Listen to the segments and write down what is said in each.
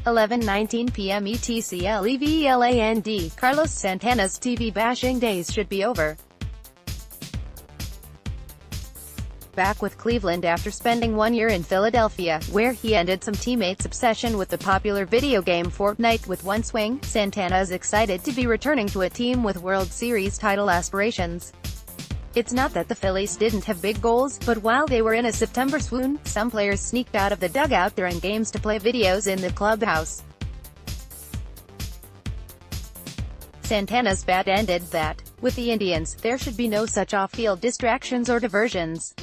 11:19 p.m. ETCLEVELAND. Carlos Santana's TV bashing days should be over. Back with Cleveland after spending 1 year in Philadelphia, where he ended some teammates' obsession with the popular video game Fortnite with one swing, Santana is excited to be returning to a team with World Series title aspirations. It's not that the Phillies didn't have big goals, but while they were in a September swoon, some players sneaked out of the dugout during games to play videos in the clubhouse. Santana's bat ended that. With the Indians, there should be no such off-field distractions or diversions.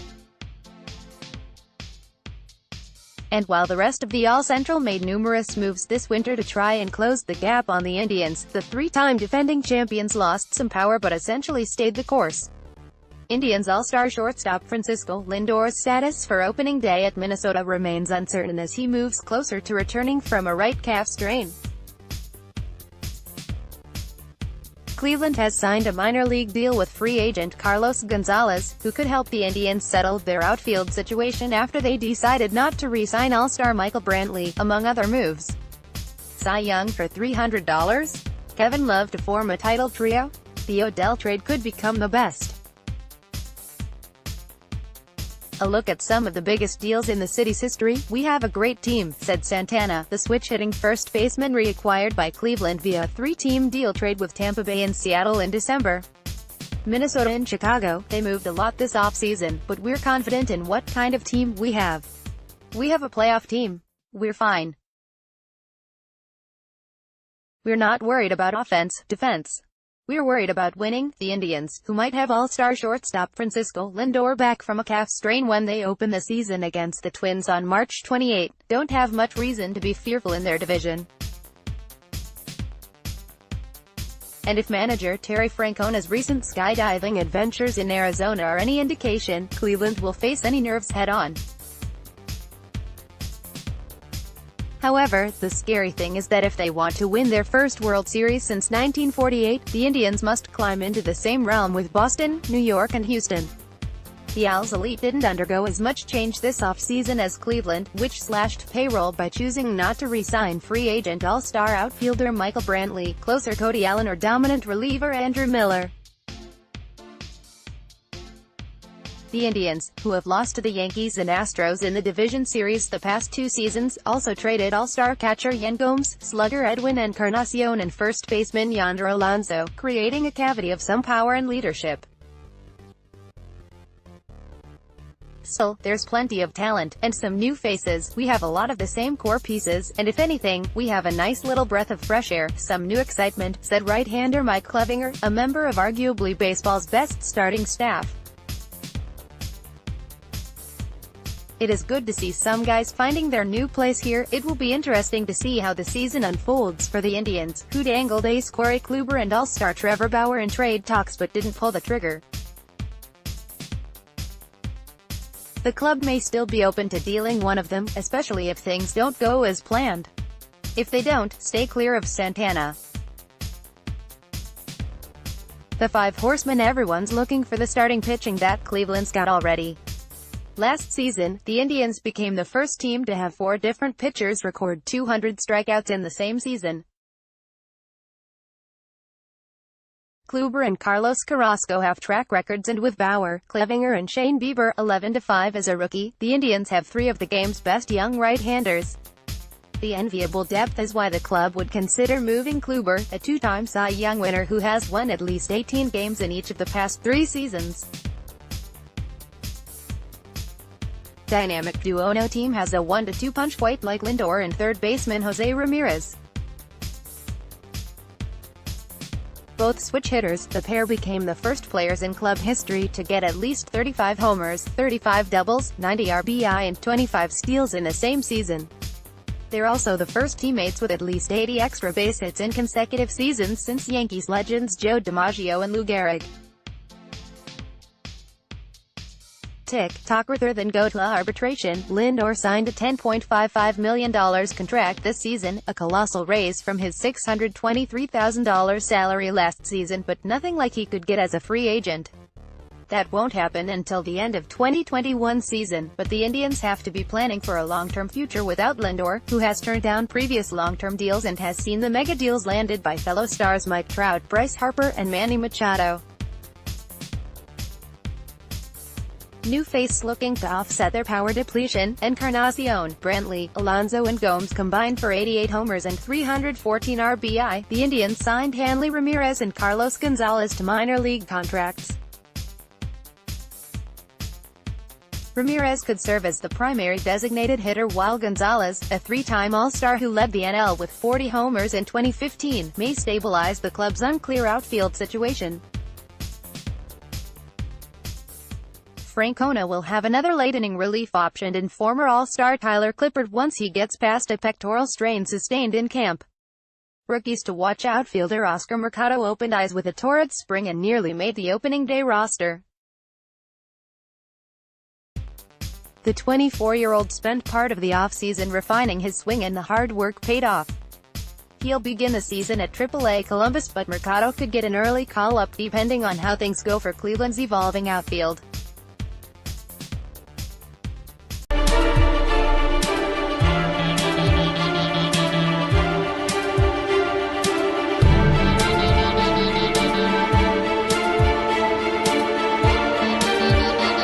And while the rest of the All-Central made numerous moves this winter to try and close the gap on the Indians, the three-time defending champions lost some power but essentially stayed the course. Indians All-Star shortstop Francisco Lindor's status for opening day at Minnesota remains uncertain as he moves closer to returning from a right calf strain. Cleveland has signed a minor league deal with free agent Carlos Gonzalez, who could help the Indians settle their outfield situation after they decided not to re-sign All-Star Michael Brantley, among other moves. Cy Young for $300? Kevin Love to form a title trio? The Odell trade could become the best. A look at some of the biggest deals in the city's history. "We have a great team," said Santana, the switch-hitting first baseman reacquired by Cleveland via a three-team deal trade with Tampa Bay and Seattle in December. Minnesota and Chicago, they moved a lot this offseason, but we're confident in what kind of team we have. We have a playoff team. We're fine. We're not worried about offense, defense. We're worried about winning." The Indians, who might have All-Star shortstop Francisco Lindor back from a calf strain when they open the season against the Twins on March 28, don't have much reason to be fearful in their division. And if manager Terry Francona's recent skydiving adventures in Arizona are any indication, Cleveland will face any nerves head-on. However, the scary thing is that if they want to win their first World Series since 1948, the Indians must climb into the same realm with Boston, New York and Houston. The Owls' elite didn't undergo as much change this offseason as Cleveland, which slashed payroll by choosing not to re-sign free agent All-Star outfielder Michael Brantley, closer Cody Allen or dominant reliever Andrew Miller. The Indians, who have lost to the Yankees and Astros in the division series the past two seasons, also traded All-Star catcher Yan Gomes, slugger Edwin Encarnacion and first baseman Yonder Alonso, creating a cavity of some power and leadership. Still, there's plenty of talent, and some new faces. We have a lot of the same core pieces, and if anything, we have a nice little breath of fresh air, some new excitement, said right-hander Mike Clevinger, a member of arguably baseball's best starting staff. "It is good to see some guys finding their new place here. It will be interesting to see how the season unfolds for the Indians, who dangled ace Corey Kluber and All-Star Trevor Bauer in trade talks but didn't pull the trigger. The club may still be open to dealing one of them, especially if things don't go as planned. If they don't, stay clear of Santana. The five horsemen. Everyone's looking for the starting pitching that Cleveland's got already. Last season, the Indians became the first team to have four different pitchers record 200 strikeouts in the same season. Kluber and Carlos Carrasco have track records, and with Bauer, Clevinger and Shane Bieber 11-5 as a rookie, the Indians have three of the game's best young right-handers. The enviable depth is why the club would consider moving Kluber, a two-time Cy Young winner who has won at least 18 games in each of the past 3 seasons. Dynamic duo. No team has a 1-2 punch quite like Lindor and third baseman Jose Ramirez. Both switch hitters, the pair became the first players in club history to get at least 35 homers, 35 doubles, 90 RBI and 25 steals in the same season. They're also the first teammates with at least 80 extra base hits in consecutive seasons since Yankees legends Joe DiMaggio and Lou Gehrig. Tick-tock. Rather than go to arbitration, Lindor signed a $10.55 million contract this season, a colossal raise from his $623,000 salary last season, but nothing like he could get as a free agent. That won't happen until the end of 2021 season, but the Indians have to be planning for a long-term future without Lindor, who has turned down previous long-term deals and has seen the mega deals landed by fellow stars Mike Trout, Bryce Harper, and Manny Machado. New face looking to offset their power depletion. Encarnacion, Brantley, Alonso and Gomes combined for 88 homers and 314 RBI. The Indians signed Hanley Ramirez and Carlos Gonzalez to minor league contracts. Ramirez could serve as the primary designated hitter while Gonzalez, a three-time All-Star who led the NL with 40 homers in 2015, may stabilize the club's unclear outfield situation. Francona will have another late-inning relief option in former All-Star Tyler Clippard once he gets past a pectoral strain sustained in camp. Rookies to watch: outfielder Oscar Mercado opened eyes with a torrid spring and nearly made the opening day roster. The 24-year-old spent part of the offseason refining his swing and the hard work paid off. He'll begin the season at AAA Columbus, but Mercado could get an early call-up depending on how things go for Cleveland's evolving outfield.